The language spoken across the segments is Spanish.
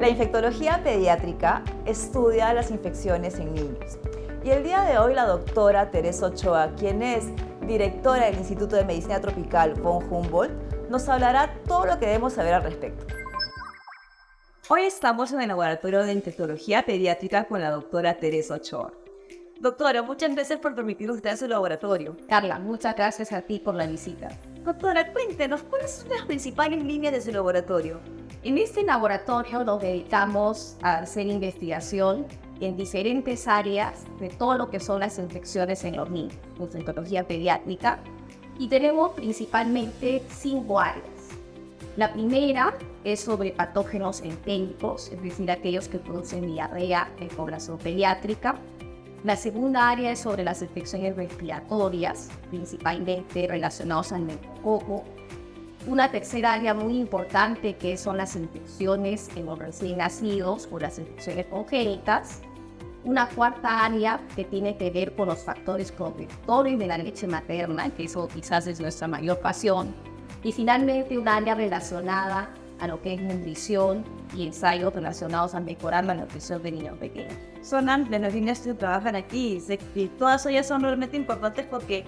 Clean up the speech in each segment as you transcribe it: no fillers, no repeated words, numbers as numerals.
La infectología pediátrica estudia las infecciones en niños. Y el día de hoy la doctora Teresa Ochoa, quien es directora del Instituto de Medicina Tropical von Humboldt, nos hablará todo lo que debemos saber al respecto. Hoy estamos en el laboratorio de infectología pediátrica con la doctora Teresa Ochoa. Doctora, muchas gracias por permitirnos estar en su laboratorio. Carla, muchas gracias a ti por la visita. Doctora, cuéntenos, ¿cuáles son las principales líneas de su laboratorio? En este laboratorio nos dedicamos a hacer investigación en diferentes áreas de todo lo que son las infecciones en los niños, infectología pediátrica, y tenemos principalmente 5 áreas. La primera es sobre patógenos endémicos, es decir, aquellos que producen diarrea en población pediátrica. La segunda área es sobre las infecciones respiratorias, principalmente relacionadas al meningococo. Una tercera área muy importante que son las infecciones en los recién nacidos o las infecciones congénitas. Una cuarta área que tiene que ver con los factores protectores de la leche materna, que eso quizás es nuestra mayor pasión. Y finalmente un área relacionada a lo que es nutrición y ensayos relacionados a mejorar la nutrición de niños pequeños. Son amplias las líneas que trabajan aquí y todas ellas son realmente importantes porque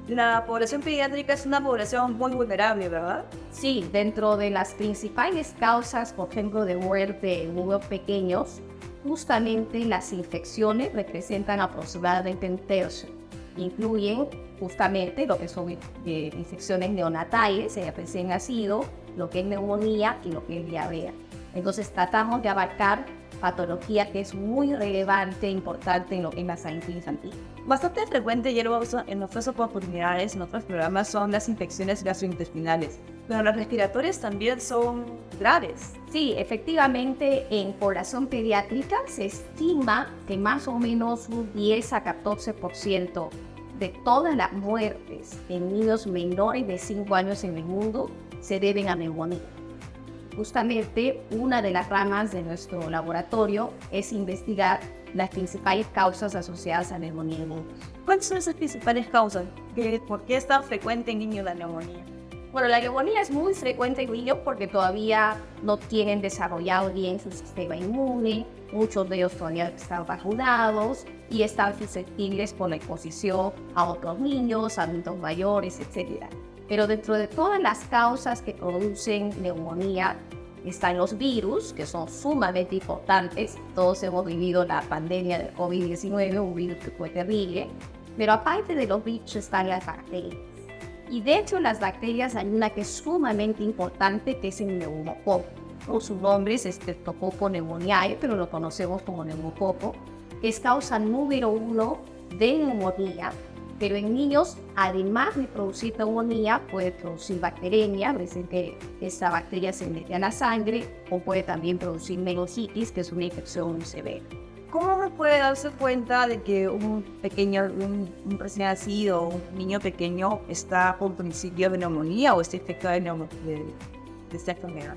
la población pediátrica es una población muy vulnerable, ¿verdad? Sí, dentro de las principales causas, por ejemplo, de muerte en niños pequeños, justamente las infecciones representan aproximadamente un tercio. Incluyen justamente lo que son infecciones neonatales, recién nacido, lo que es neumonía y lo que es diarrea. Entonces tratamos de abarcar patología que es muy relevante e importante en lo que es la salud infantil. Bastante frecuente, ya lo vamos en otras oportunidades, en otros programas, son las infecciones gastrointestinales, pero las respiratorias también son graves. Sí, efectivamente, en población pediátrica se estima que más o menos un 10 a 14% de todas las muertes en niños menores de 5 años en el mundo se deben a neumonía. Justamente, una de las ramas de nuestro laboratorio es investigar las principales causas asociadas a neumonía en niños. ¿Cuáles son esas principales causas? ¿Por qué es tan frecuente en niños la neumonía? Bueno, la neumonía es muy frecuente en niños porque todavía no tienen desarrollado bien su sistema inmune, muchos de ellos todavía están vacunados y están susceptibles por la exposición a otros niños, adultos mayores, etc. Pero dentro de todas las causas que producen neumonía están los virus, que son sumamente importantes. Todos hemos vivido la pandemia del COVID-19, un virus que fue terrible. Pero aparte de los virus están las bacterias. Y de hecho las bacterias hay una que es sumamente importante, que es el neumococo. Su nombre es Streptococcus pneumoniae, pero lo conocemos como neumococo, que es causa número 1 de neumonía. Pero en niños, además de producir neumonía, puede producir bacteremia, a veces que esta bacteria se mete a la sangre, o puede también producir meningitis, que es una infección muy severa. ¿Cómo se puede darse cuenta de que un recién nacido, un niño pequeño está con principio de neumonía o está infectado de esta enfermedad?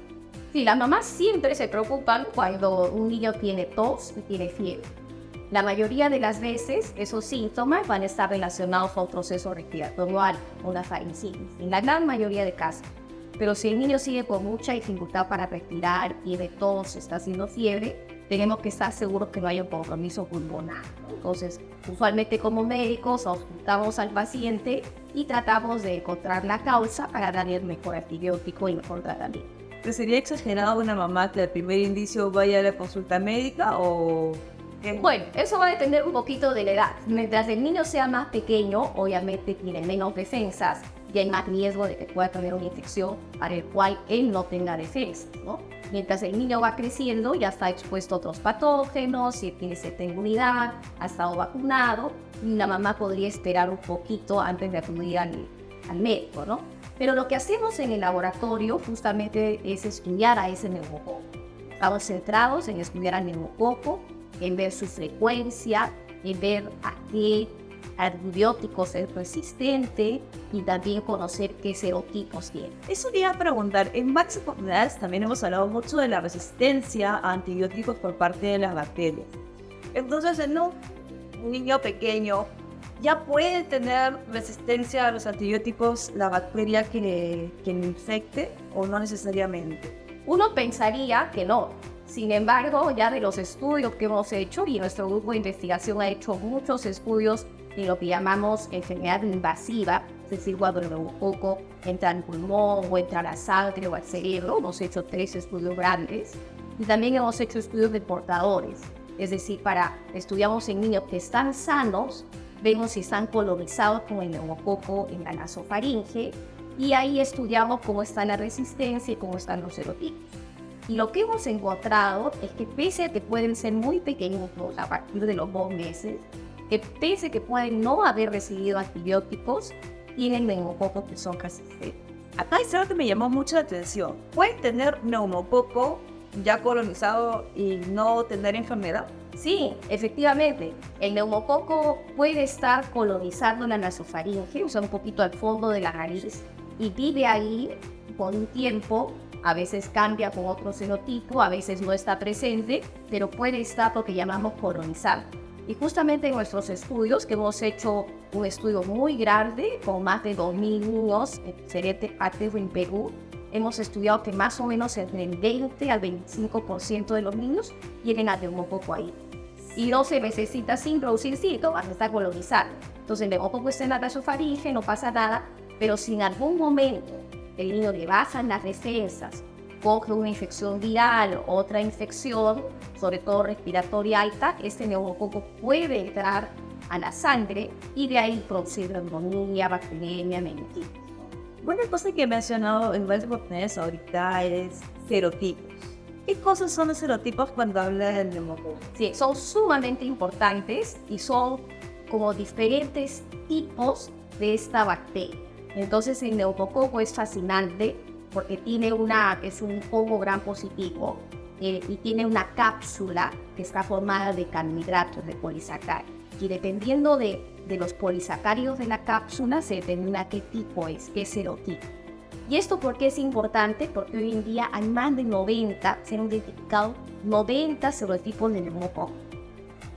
Sí, las mamás siempre se preocupan cuando un niño tiene tos y tiene fiebre. La mayoría de las veces esos síntomas van a estar relacionados a un proceso respiratorio alto, una faringitis, en la gran mayoría de casos. Pero si el niño sigue con mucha dificultad para respirar, tiene tos, está haciendo fiebre, tenemos que estar seguros que no haya un compromiso pulmonar. Entonces, usualmente como médicos auscultamos al paciente y tratamos de encontrar la causa para darle el mejor antibiótico y mejor tratamiento. ¿Pero sería exagerado una mamá que al primer indicio vaya a la consulta médica o...? Bueno, eso va a depender un poquito de la edad. Mientras el niño sea más pequeño, obviamente tiene menos defensas y hay más riesgo de que pueda tener una infección para el cual él no tenga defensas, ¿no? Mientras el niño va creciendo, ya está expuesto a otros patógenos, si tiene cierta inmunidad, ha estado vacunado, y la mamá podría esperar un poquito antes de acudir al médico, ¿no? Pero lo que hacemos en el laboratorio justamente es estudiar a ese neumococo. Estamos centrados en estudiar al neumococo, en ver su frecuencia, en ver a qué antibióticos es resistente y también conocer qué serotipos tiene. Eso te iba a preguntar, en varias oportunidades también hemos hablado mucho de la resistencia a antibióticos por parte de las bacterias. Entonces, en un niño pequeño ya puede tener resistencia a los antibióticos la bacteria que le infecte o no necesariamente. Uno pensaría que no. Sin embargo, ya de los estudios que hemos hecho, y nuestro grupo de investigación ha hecho muchos estudios en lo que llamamos enfermedad invasiva, es decir, cuando el neumococo entra al pulmón o entra a la sangre o al cerebro. Hemos hecho 3 estudios grandes y también hemos hecho estudios de portadores, es decir, estudiamos en niños que están sanos, vemos si están colonizados con el neumococo en la nasofaringe y ahí estudiamos cómo está la resistencia y cómo están los serotipos. Y lo que hemos encontrado es que pese a que pueden ser muy pequeños a partir de los 2 meses, que pese a que pueden no haber recibido antibióticos, tienen neumococos que son resistentes. Acá hay algo que me llamó mucho la atención. ¿Pueden tener neumococo ya colonizado y no tener enfermedad? Sí, efectivamente. El neumococo puede estar colonizando la nasofaringe, o sea, un poquito al fondo de la nariz, y vive ahí por un tiempo. A veces cambia con otro serotipo, a veces no está presente, pero puede estar lo que llamamos colonizar. Y justamente en nuestros estudios, que hemos hecho un estudio muy grande con más de 2.000 niños en diferentes partes en Perú, hemos estudiado que más o menos entre el 20 al 25% de los niños tienen al neumococo ahí. Y no se necesita sin producir síntomas, está colonizado. Entonces el neumococo está en la nasofaringe, no pasa nada, pero si en algún momento el niño le bajan las defensas, coge una infección viral, otra infección, sobre todo respiratoria alta, este neumococo puede entrar a la sangre y de ahí producir neumonía, bacteriemia, meningitis. Una cosa que he mencionado en varias oportunidades ahorita es serotipos. ¿Qué cosas son los serotipos cuando habla del neumococo? Sí, son sumamente importantes y son como diferentes tipos de esta bacteria. Entonces el neumococo es fascinante porque es un hongo gram positivo y tiene una cápsula que está formada de carbohidratos, de polisacáridos. Y dependiendo de los polisacáridos de la cápsula se determina qué tipo es, qué serotipo. ¿Y esto por qué es importante? Porque hoy en día hay más de 90, se han identificado 90 serotipos de neumococo.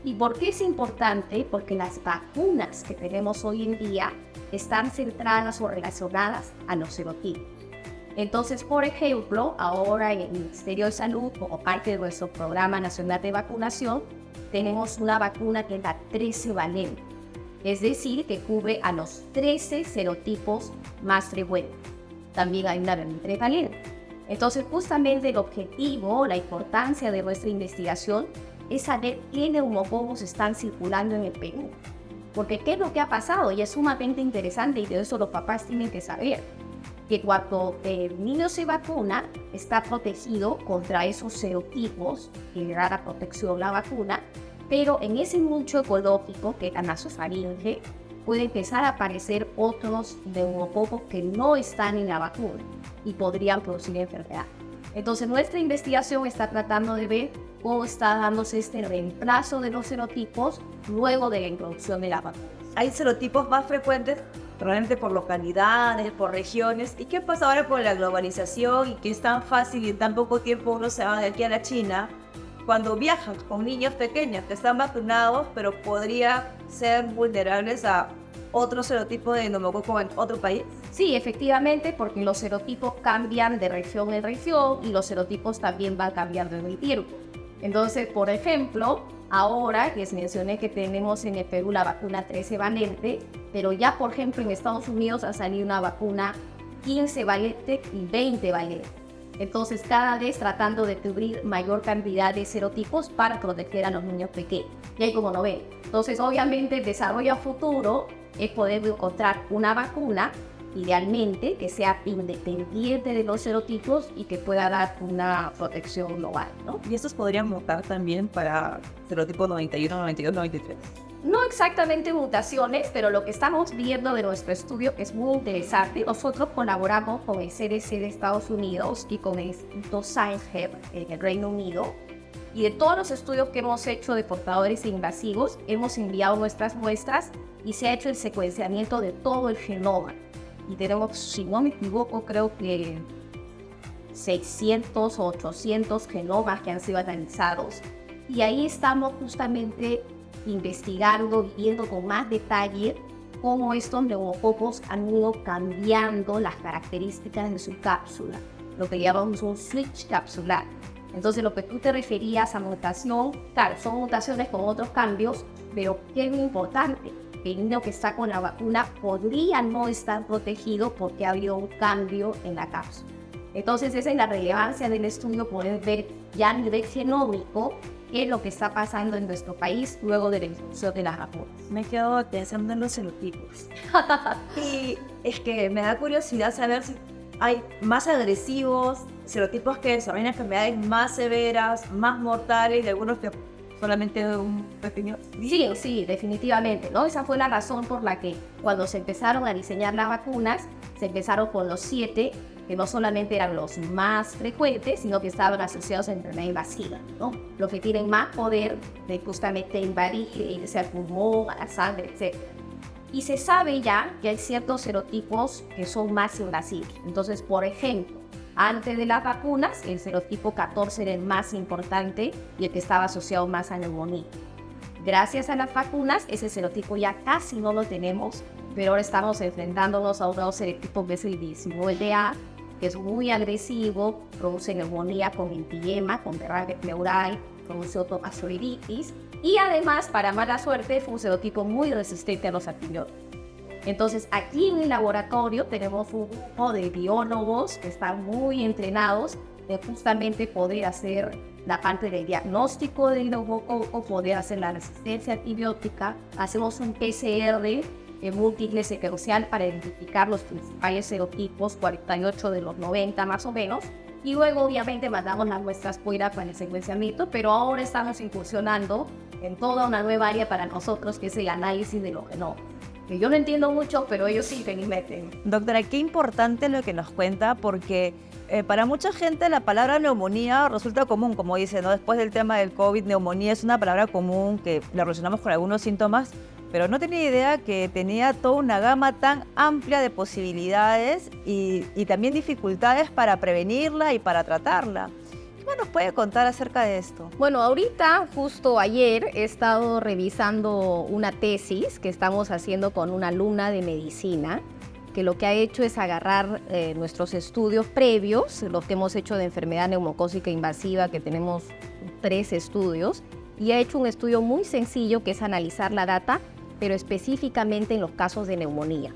¿Y por qué es importante? Porque las vacunas que tenemos hoy en día están centradas o relacionadas a los serotipos. Entonces, por ejemplo, ahora en el Ministerio de Salud, como parte de nuestro Programa Nacional de Vacunación, tenemos una vacuna que es la 13 valente, es decir, que cubre a los 13 serotipos más frecuentes. También hay una 23 valente. Entonces, justamente el objetivo, la importancia de nuestra investigación es saber qué neumococos están circulando en el Perú. Porque qué es lo que ha pasado, y es sumamente interesante, y de eso los papás tienen que saber, que cuando el niño se vacuna, está protegido contra esos serotipos, que le da la protección la vacuna, pero en ese nicho ecológico, que es la nasofaringe, puede empezar a aparecer otros neumococos que no están en la vacuna y podrían producir enfermedad. Entonces nuestra investigación está tratando de ver cómo está dándose este reemplazo de los serotipos luego de la introducción de la vacuna. Hay serotipos más frecuentes, realmente por localidades, por regiones. ¿Y qué pasa ahora por la globalización y que es tan fácil y en tan poco tiempo uno se va de aquí a la China? Cuando viajan con niños pequeños que están vacunados, pero podría ser vulnerables a otro serotipo de neumococo en otro país. Sí, efectivamente, porque los serotipos cambian de región en región y los serotipos también van cambiando en el tiempo. Entonces, por ejemplo, ahora les mencioné que tenemos en el Perú la vacuna 13 valente, pero ya, por ejemplo, en Estados Unidos ha salido una vacuna 15 valente y 20 valente. Entonces, cada vez tratando de cubrir mayor cantidad de serotipos para proteger a los niños pequeños. Y ahí como lo ven. Entonces, obviamente, el desarrollo a futuro es poder encontrar una vacuna, idealmente, que sea independiente de los serotipos y que pueda dar una protección global, ¿no? Y estos podrían mutar también para serotipos 91, 92, 93. No exactamente mutaciones, pero lo que estamos viendo de nuestro estudio es muy interesante. Nosotros colaboramos con el CDC de Estados Unidos y con el Instituto Science en el Reino Unido. Y de todos los estudios que hemos hecho de portadores invasivos, hemos enviado nuestras muestras y se ha hecho el secuenciamiento de todo el genoma. Y tenemos, si no me equivoco, creo que 600 o 800 genomas que han sido analizados. Y ahí estamos justamente investigando y viendo con más detalle cómo estos neumococos han ido cambiando las características de su cápsula, lo que llamamos un switch capsular. Entonces, lo que tú te referías a mutación, claro, son mutaciones con otros cambios, pero ¿qué es lo importante? El niño que está con la vacuna podría no estar protegido porque ha habido un cambio en la cápsula. Entonces, esa es la relevancia del estudio, poder ver ya a nivel genómico qué es lo que está pasando en nuestro país luego de la introducción de las vacunas. Me he quedado pensando en los serotipos. Y es que me da curiosidad saber si hay más agresivos, serotipos que desarrollan enfermedades más severas, más mortales, y algunos que solamente un pequeño... Sí, definitivamente, ¿no? Esa fue la razón por la que cuando se empezaron a diseñar las vacunas, se empezaron con los 7, que no solamente eran los más frecuentes, sino que estaban asociados a enfermedad invasiva, ¿no? Los que tienen más poder de justamente invadir, irse al pulmón, a la sangre, etc. Y se sabe ya que hay ciertos serotipos que son más invasivos. Entonces, por ejemplo, antes de las vacunas, el serotipo 14 era el más importante y el que estaba asociado más a neumonía. Gracias a las vacunas, ese serotipo ya casi no lo tenemos, pero ahora estamos enfrentándonos a un nuevo serotipo que es el 19A, que es muy agresivo, produce neumonía con empiema, con derrame pleural, produce otomasolitis y además, para mala suerte, fue un serotipo muy resistente a los antibióticos. Entonces, aquí en el laboratorio tenemos un grupo de biólogos que están muy entrenados de justamente poder hacer la parte del diagnóstico del neumococo, poder hacer la resistencia antibiótica. Hacemos un PCR múltiple secuencial para identificar los principales serotipos, 48 de los 90 más o menos. Y luego, obviamente, mandamos las muestras fuera para el secuenciamiento, pero ahora estamos incursionando en toda una nueva área para nosotros, que es el análisis de los genomas. Que yo no entiendo mucho, pero ellos sí que ni meten. Doctora, qué importante lo que nos cuenta, porque para mucha gente la palabra neumonía resulta común, como dice, ¿no? Después del tema del COVID, neumonía es una palabra común que la relacionamos con algunos síntomas, pero no tenía idea que tenía toda una gama tan amplia de posibilidades y también dificultades para prevenirla y para tratarla. ¿Qué más nos puede contar acerca de esto? Bueno, ahorita, justo ayer, he estado revisando una tesis que estamos haciendo con una alumna de medicina, que lo que ha hecho es agarrar nuestros estudios previos, los que hemos hecho de enfermedad neumocócica invasiva, que tenemos 3 estudios, y ha hecho un estudio muy sencillo que es analizar la data, pero específicamente en los casos de neumonía.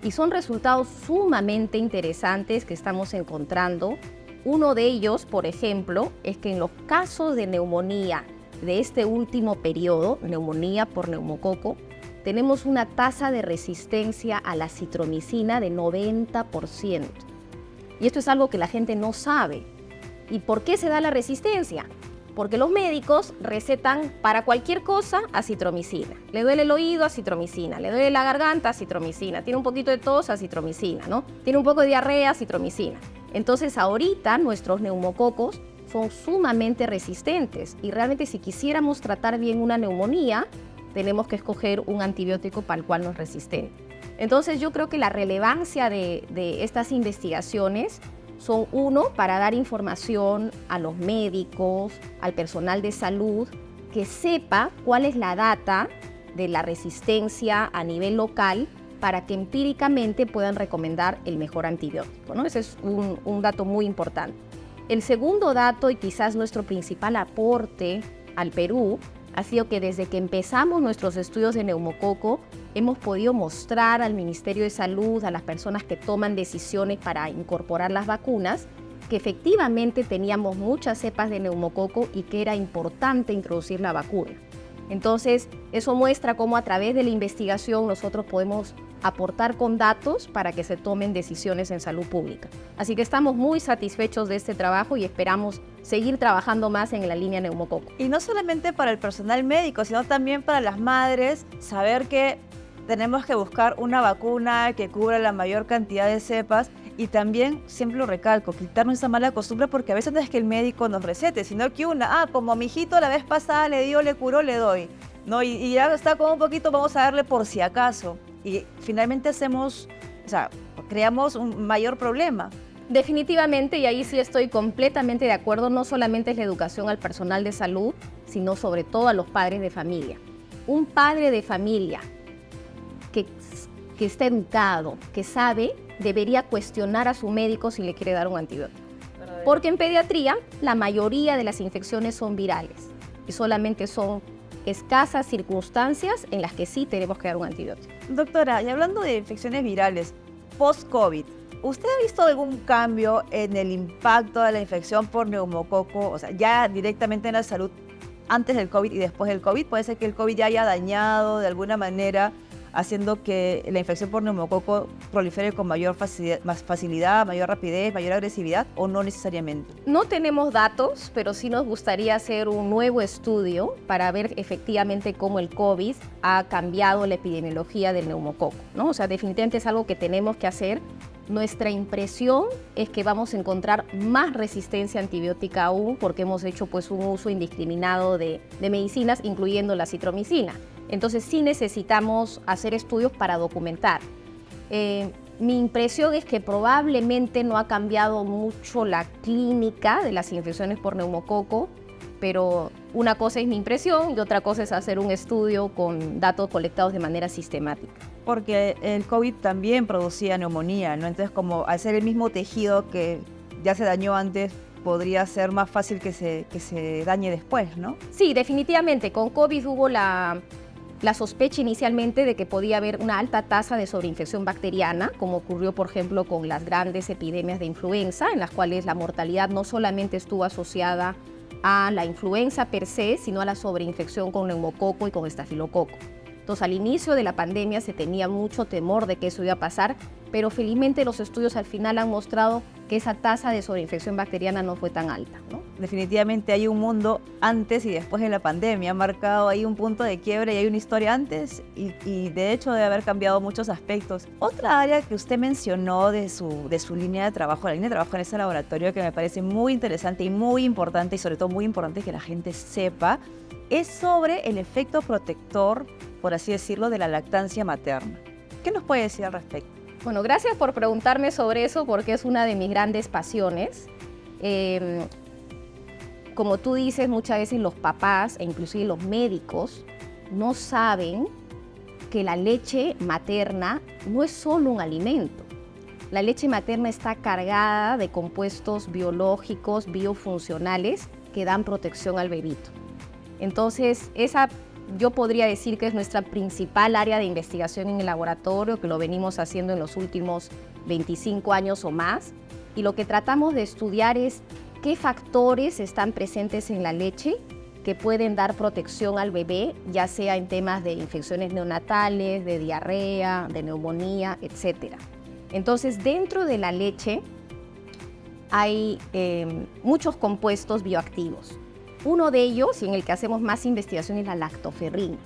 Y son resultados sumamente interesantes que estamos encontrando. Uno de ellos, por ejemplo, es que en los casos de neumonía de este último periodo, neumonía por neumococo, tenemos una tasa de resistencia a la acitromicina de 90%. Y esto es algo que la gente no sabe. ¿Y por qué se da la resistencia? Porque los médicos recetan para cualquier cosa acitromicina. Le duele el oído, acitromicina. Le duele la garganta, acitromicina. Tiene un poquito de tos, acitromicina, ¿no? Tiene un poco de diarrea, acitromicina. Entonces, ahorita nuestros neumococos son sumamente resistentes y realmente si quisiéramos tratar bien una neumonía, tenemos que escoger un antibiótico para el cual no es resistente. Entonces, yo creo que la relevancia de estas investigaciones son, uno, para dar información a los médicos, al personal de salud, que sepa cuál es la data de la resistencia a nivel local para que empíricamente puedan recomendar el mejor antibiótico, ¿no? Ese es un dato muy importante. El segundo dato, y quizás nuestro principal aporte al Perú, ha sido que desde que empezamos nuestros estudios de neumococo, hemos podido mostrar al Ministerio de Salud, a las personas que toman decisiones para incorporar las vacunas, que efectivamente teníamos muchas cepas de neumococo y que era importante introducir la vacuna. Entonces, eso muestra cómo a través de la investigación nosotros podemos aportar con datos para que se tomen decisiones en salud pública. Así que estamos muy satisfechos de este trabajo y esperamos seguir trabajando más en la línea neumococo. Y no solamente para el personal médico, sino también para las madres, saber que tenemos que buscar una vacuna que cubra la mayor cantidad de cepas y también, siempre lo recalco, quitarnos esa mala costumbre porque a veces no es que el médico nos recete, sino que como a mi hijito la vez pasada le dio, le curó, le doy, ¿no? Y ya está como un poquito, vamos a darle por si acaso. Y finalmente creamos un mayor problema. Definitivamente, y ahí sí estoy completamente de acuerdo, no solamente es la educación al personal de salud, sino sobre todo a los padres de familia. Un padre de familia que está educado, que sabe, debería cuestionar a su médico si le quiere dar un antibiótico. Porque en pediatría la mayoría de las infecciones son virales y solamente son escasas circunstancias en las que sí tenemos que dar un antibiótico. Doctora, y hablando de infecciones virales, post-COVID, ¿usted ha visto algún cambio en el impacto de la infección por neumococo? O sea, ya directamente en la salud antes del COVID y después del COVID. ¿Puede ser que el COVID ya haya dañado de alguna manera, haciendo que la infección por neumococo prolifere con mayor facilidad, mayor rapidez, mayor agresividad, o no necesariamente? No tenemos datos, pero sí nos gustaría hacer un nuevo estudio para ver efectivamente cómo el COVID ha cambiado la epidemiología del neumococo, ¿no? O sea, definitivamente es algo que tenemos que hacer. Nuestra impresión es que vamos a encontrar más resistencia antibiótica aún, porque hemos hecho pues un uso indiscriminado de medicinas, incluyendo la citromicina. Entonces sí necesitamos hacer estudios para documentar. Mi impresión es que probablemente no ha cambiado mucho la clínica de las infecciones por neumococo, pero una cosa es mi impresión y otra cosa es hacer un estudio con datos colectados de manera sistemática. Porque el COVID también producía neumonía, ¿no? Entonces, como al ser el mismo tejido que ya se dañó antes, podría ser más fácil que se dañe después, ¿no? Sí, definitivamente. Con COVID hubo la sospecha inicialmente de que podía haber una alta tasa de sobreinfección bacteriana, como ocurrió, por ejemplo, con las grandes epidemias de influenza, en las cuales la mortalidad no solamente estuvo asociada a la influenza per se, sino a la sobreinfección con neumococo y con estafilococo. Entonces, al inicio de la pandemia se tenía mucho temor de que eso iba a pasar, pero felizmente los estudios al final han mostrado que esa tasa de sobreinfección bacteriana no fue tan alta, ¿no? Definitivamente hay un mundo antes y después de la pandemia, ha marcado ahí un punto de quiebre y hay una historia antes y de hecho debe haber cambiado muchos aspectos. Otra área que usted mencionó de su línea de trabajo, la línea de trabajo en ese laboratorio, que me parece muy interesante y muy importante, y sobre todo muy importante que la gente sepa, es sobre el efecto protector, por así decirlo, de la lactancia materna. ¿Qué nos puede decir al respecto? Bueno, gracias por preguntarme sobre eso, porque es una de mis grandes pasiones. Como tú dices, muchas veces los papás e inclusive los médicos no saben que la leche materna no es solo un alimento. La leche materna está cargada de compuestos biológicos, biofuncionales, que dan protección al bebito. Entonces, esa yo podría decir que es nuestra principal área de investigación en el laboratorio, que lo venimos haciendo en los últimos 25 años o más. Y lo que tratamos de estudiar es qué factores están presentes en la leche que pueden dar protección al bebé, ya sea en temas de infecciones neonatales, de diarrea, de neumonía, etc. Entonces, dentro de la leche hay muchos compuestos bioactivos. Uno de ellos, y en el que hacemos más investigación, es la lactoferrina.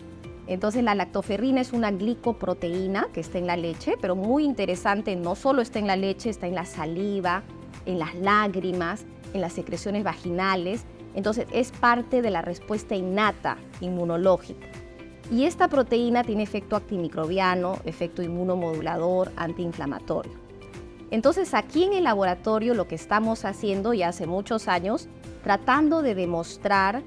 Entonces, la lactoferrina es una glicoproteína que está en la leche, pero muy interesante, no solo está en la leche, está en la saliva, en las lágrimas, en las secreciones vaginales. Entonces, es parte de la respuesta innata inmunológica. Y esta proteína tiene efecto antimicrobiano, efecto inmunomodulador, antiinflamatorio. Entonces, aquí en el laboratorio lo que estamos haciendo ya hace muchos años, tratando de demostrar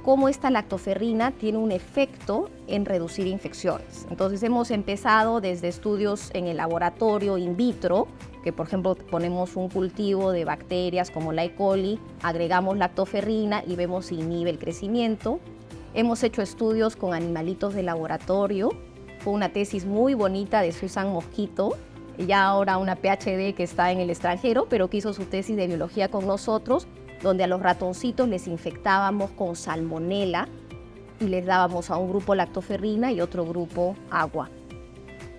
cómo esta lactoferrina tiene un efecto en reducir infecciones. Entonces hemos empezado desde estudios en el laboratorio in vitro, que por ejemplo ponemos un cultivo de bacterias como la E. coli, agregamos lactoferrina y vemos si inhibe el crecimiento. Hemos hecho estudios con animalitos de laboratorio, fue una tesis muy bonita de Susan Mosquito, ella ahora una PhD que está en el extranjero, pero que hizo su tesis de biología con nosotros, donde a los ratoncitos les infectábamos con salmonela y les dábamos a un grupo lactoferrina y otro grupo agua.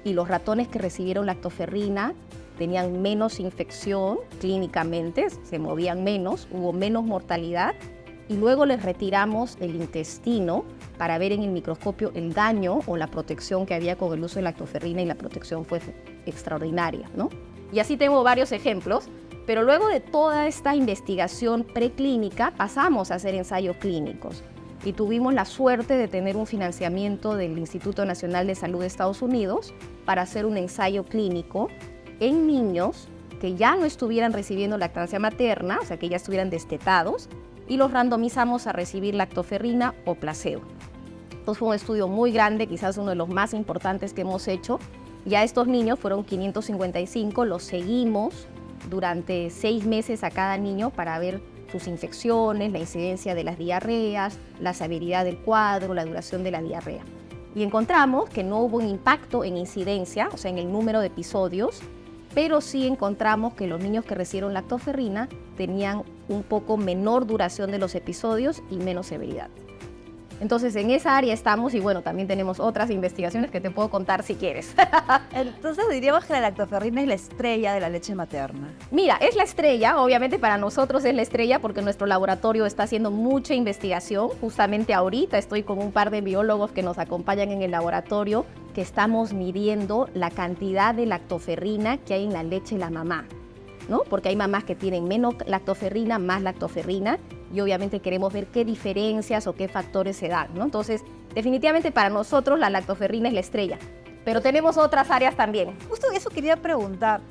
Y los ratones que recibieron lactoferrina tenían menos infección clínicamente, se movían menos, hubo menos mortalidad, y luego les retiramos el intestino para ver en el microscopio el daño o la protección que había con el uso de lactoferrina, y la protección fue extraordinaria, ¿no? Y así tengo varios ejemplos. Pero luego de toda esta investigación preclínica, pasamos a hacer ensayos clínicos y tuvimos la suerte de tener un financiamiento del Instituto Nacional de Salud de Estados Unidos para hacer un ensayo clínico en niños que ya no estuvieran recibiendo lactancia materna, o sea, que ya estuvieran destetados, y los randomizamos a recibir lactoferrina o placebo. Entonces fue un estudio muy grande, quizás uno de los más importantes que hemos hecho. Ya estos niños fueron 555, los seguimos durante 6 meses a cada niño para ver sus infecciones, la incidencia de las diarreas, la severidad del cuadro, la duración de la diarrea. Y encontramos que no hubo un impacto en incidencia, o sea, en el número de episodios, pero sí encontramos que los niños que recibieron lactoferrina tenían un poco menor duración de los episodios y menos severidad. Entonces, en esa área estamos y bueno, también tenemos otras investigaciones que te puedo contar si quieres. Entonces diríamos que la lactoferrina es la estrella de la leche materna. Mira, es la estrella, obviamente para nosotros es la estrella porque nuestro laboratorio está haciendo mucha investigación. Justamente ahorita estoy con un par de biólogos que nos acompañan en el laboratorio que estamos midiendo la cantidad de lactoferrina que hay en la leche de la mamá, ¿no? Porque hay mamás que tienen menos lactoferrina, más lactoferrina, y obviamente queremos ver qué diferencias o qué factores se dan, ¿no? Entonces, definitivamente para nosotros la lactoferrina es la estrella, pero tenemos otras áreas también. Justo eso quería preguntar.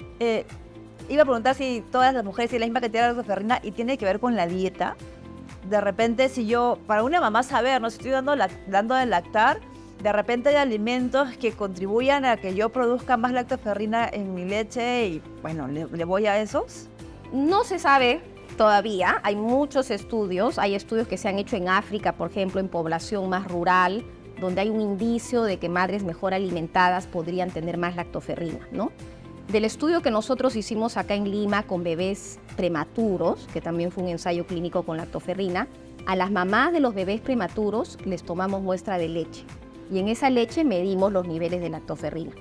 Iba a preguntar si todas las mujeres tienen la misma cantidad de lactoferrina y tiene que ver con la dieta. De repente, si yo, para una mamá saber, no si estoy dando de lactar, de repente hay alimentos que contribuyan a que yo produzca más lactoferrina en mi leche y, bueno, ¿le voy a esos? No se sabe todavía, hay muchos estudios, hay estudios que se han hecho en África, por ejemplo, en población más rural, donde hay un indicio de que madres mejor alimentadas podrían tener más lactoferrina, ¿no? Del estudio que nosotros hicimos acá en Lima con bebés prematuros, que también fue un ensayo clínico con lactoferrina, a las mamás de los bebés prematuros les tomamos muestra de leche y en esa leche medimos los niveles de lactoferrina.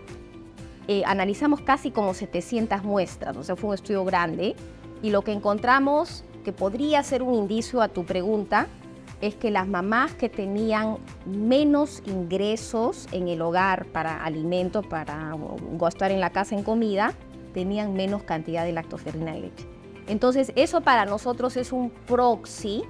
Analizamos casi como 700 muestras, o sea, fue un estudio grande, y lo que encontramos que podría ser un indicio a tu pregunta es que las mamás que tenían menos ingresos en el hogar para alimentos, para gastar en la casa en comida, tenían menos cantidad de lactoferrina en leche. Entonces, eso para nosotros es un proxy,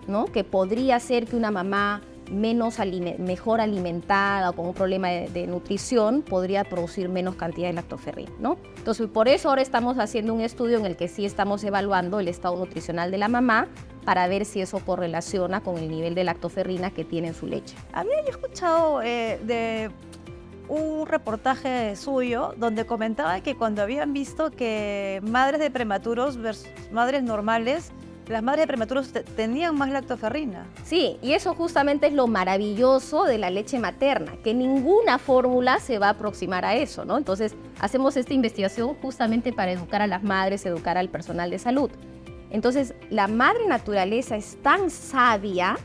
¿no? Que podría ser que una mamá mejor alimentada o con un problema de nutrición podría producir menos cantidad de lactoferrina, ¿no? Entonces, por eso ahora estamos haciendo un estudio en el que sí estamos evaluando el estado nutricional de la mamá para ver si eso correlaciona con el nivel de lactoferrina que tiene en su leche. Había yo escuchado de un reportaje suyo donde comentaba que cuando habían visto que madres de prematuros versus madres normales, las madres de prematuros tenían más lactoferrina. Sí, y eso justamente es lo maravilloso de la leche materna, que ninguna fórmula se va a aproximar a eso, ¿no? Entonces, hacemos esta investigación justamente para educar a las madres, educar al personal de salud. Entonces, la madre naturaleza es tan sabia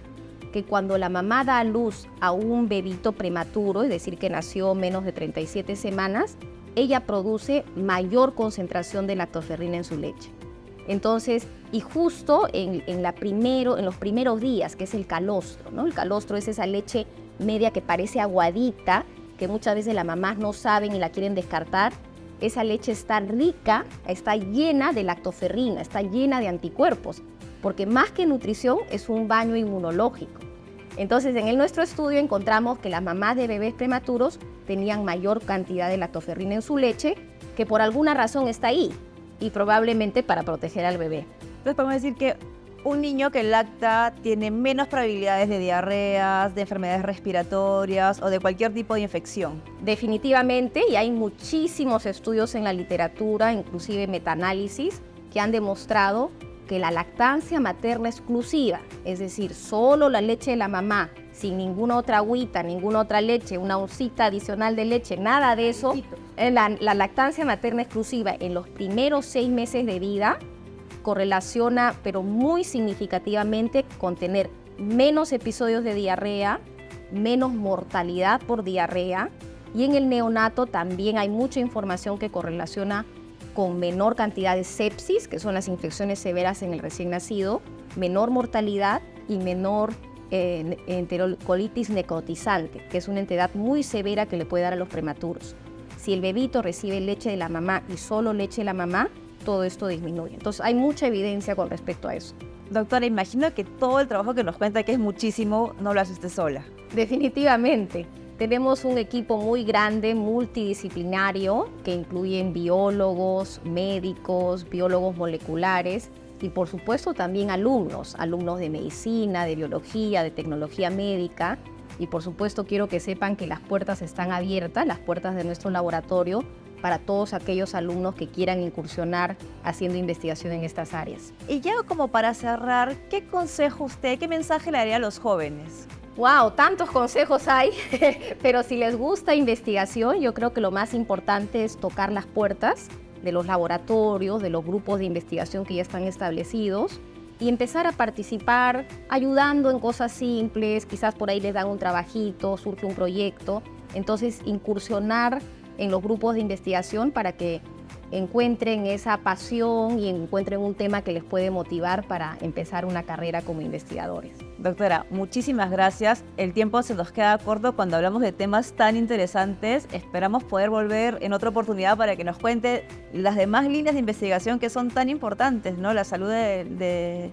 que cuando la mamá da a luz a un bebito prematuro, es decir, que nació menos de 37 semanas, ella produce mayor concentración de lactoferrina en su leche. Entonces, y justo en los primeros días, que es el calostro, ¿no? El calostro es esa leche media que parece aguadita, que muchas veces las mamás no saben y la quieren descartar. Esa leche está rica, está llena de lactoferrina, está llena de anticuerpos, porque más que nutrición es un baño inmunológico. Entonces, en nuestro estudio encontramos que las mamás de bebés prematuros tenían mayor cantidad de lactoferrina en su leche, que por alguna razón está ahí, y probablemente para proteger al bebé. Entonces podemos decir que un niño que lacta tiene menos probabilidades de diarreas, de enfermedades respiratorias o de cualquier tipo de infección. Definitivamente, y hay muchísimos estudios en la literatura, inclusive metaanálisis, que han demostrado que la lactancia materna exclusiva, es decir, solo la leche de la mamá, sin ninguna otra agüita, ninguna otra leche, una oncita adicional de leche, nada de eso, la lactancia materna exclusiva en los primeros 6 meses de vida correlaciona, pero muy significativamente, con tener menos episodios de diarrea, menos mortalidad por diarrea, y en el neonato también hay mucha información que correlaciona con menor cantidad de sepsis, que son las infecciones severas en el recién nacido, menor mortalidad y menor enterocolitis necrotizante, que es una entidad muy severa que le puede dar a los prematuros. Si el bebito recibe leche de la mamá y solo leche de la mamá, todo esto disminuye. Entonces hay mucha evidencia con respecto a eso. Doctora, imagino que todo el trabajo que nos cuenta, que es muchísimo, no lo hace usted sola. Definitivamente. Tenemos un equipo muy grande, multidisciplinario, que incluyen biólogos, médicos, biólogos moleculares y por supuesto también alumnos de medicina, de biología, de tecnología médica. Y por supuesto quiero que sepan que las puertas están abiertas, las puertas de nuestro laboratorio, para todos aquellos alumnos que quieran incursionar haciendo investigación en estas áreas. Y ya como para cerrar, ¿qué consejo usted, qué mensaje le daría a los jóvenes? ¡Wow! Tantos consejos hay, pero si les gusta investigación, yo creo que lo más importante es tocar las puertas de los laboratorios, de los grupos de investigación que ya están establecidos y empezar a participar ayudando en cosas simples, quizás por ahí les dan un trabajito, surge un proyecto. Entonces, incursionar en los grupos de investigación para que encuentren esa pasión y encuentren un tema que les puede motivar para empezar una carrera como investigadores. Doctora, muchísimas gracias. El tiempo se nos queda corto cuando hablamos de temas tan interesantes. Esperamos poder volver en otra oportunidad para que nos cuente las demás líneas de investigación que son tan importantes, ¿no? La salud de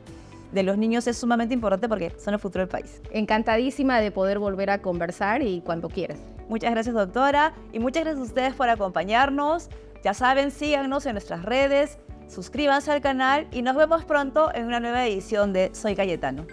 los niños es sumamente importante porque son el futuro del país. Encantadísima de poder volver a conversar y cuando quieras. Muchas gracias, doctora, y muchas gracias a ustedes por acompañarnos. Ya saben, síganos en nuestras redes, suscríbanse al canal y nos vemos pronto en una nueva edición de Soy Cayetano.